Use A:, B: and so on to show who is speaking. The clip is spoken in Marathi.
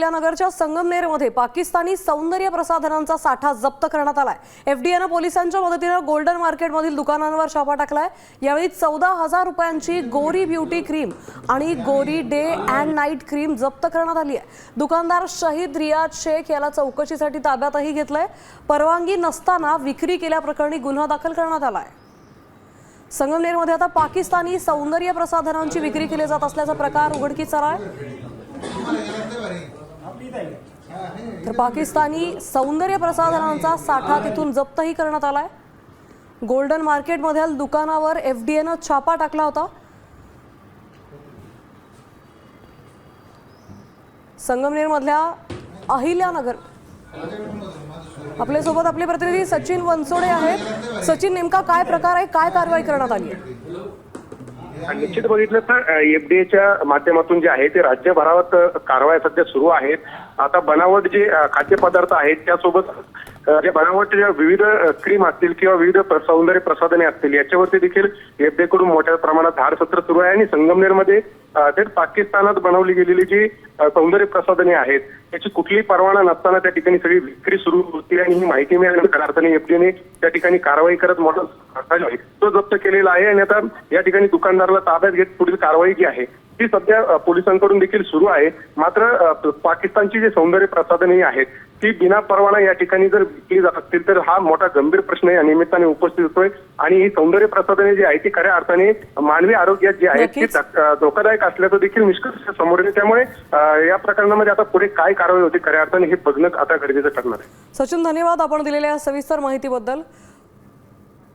A: अहिल्यानगरच्या संगमनेरमध्ये पाकिस्तानी सौंदर्य प्रसाधनांचा साठा जप्त करण्यात आलाय। एफडीएनं पोलिसांच्या मदतीनं गोल्डन मार्केटमधील दुकानांवर छापा टाकलाय। यावेळी 14,000 रुपयांची गोरी ब्युटी क्रीम आणि गोरी डे अँड नाईट क्रीम जप्त करण्यात आली आहे। दुकानदार शहीद रियाज शेख याला चौकशीसाठी ताब्यातही घेतलंय। परवानगी नसताना विक्री केल्याप्रकरणी गुन्हा दाखल करण्यात आलाय। संगमनेरमध्ये आता पाकिस्तानी सौंदर्य प्रसाधनांची विक्री केली जात असल्याचा प्रकार उघडकीस आलाय। तर पाकिस्तानी सौंदर्य प्रसाधनांचा साठा तिथून जप्तही करण्यात आलाय। गोल्डन मार्केटमधील दुकानावर एफडीएनं छापा टाकला होता। संगमनेरमधल्या अहिल्यानगर आपल्यासोबत आपले प्रतिनिधी सचिन वनसोडे आहेत। सचिन, नेमका काय प्रकार आहे, काय कारवाई करण्यात आली आहे?
B: निश्चित बघितलं तर एफडीएच्या माध्यमातून जे आहे ते राज्यभरात कारवाई सध्या सुरू आहेत। आता बनावट जे खाद्यपदार्थ आहेत त्यासोबत जे बनावट विविध क्रीम असतील किंवा विविध सौंदर्य प्रसाधने असतील याच्यावरती देखील एफडीए कडून मोठ्या प्रमाणात धाड सत्र सुरू आहे। आणि संगमनेरमध्ये थेट पाकिस्तानात बनवली गेलेली जी सौंदर्य प्रसाधने आहेत त्याची कुठलीही परवाना नसताना त्या ठिकाणी सगळी विक्री सुरू होती आणि ही माहिती मिळाल्यानंतर अर्थाने एफडीएने त्या ठिकाणी कारवाई करत मोठा तो जप्त केलेला आहे। आणि आता या ठिकाणी दुकानदाराला ताब्यात घेत पुढील कारवाई जी आहे ती सध्या पोलिसांकडून देखील सुरू आहे। मात्र पाकिस्तानची जे सौंदर्य प्रसाधने आहेत ती बिना परवाना या ठिकाणी जर विकली जात असतील तर हा मोठा गंभीर प्रश्न या निमित्ताने उपस्थित होतोय। आणि ही सौंदर्य प्रसाधने जी आहे ती खऱ्या अर्थाने मानवी आरोग्यात जी आहेत ती धोकादायक असल्याचं देखील निष्कर्ष समोर येतो। त्यामुळे या प्रकरणामध्ये आता पुढे काय कारवाई होती खऱ्या अर्थाने हे बघणं आता गरजेचं ठरणार आहे।
A: सचिन, धन्यवाद आपण दिलेल्या सविस्तर माहितीबद्दल।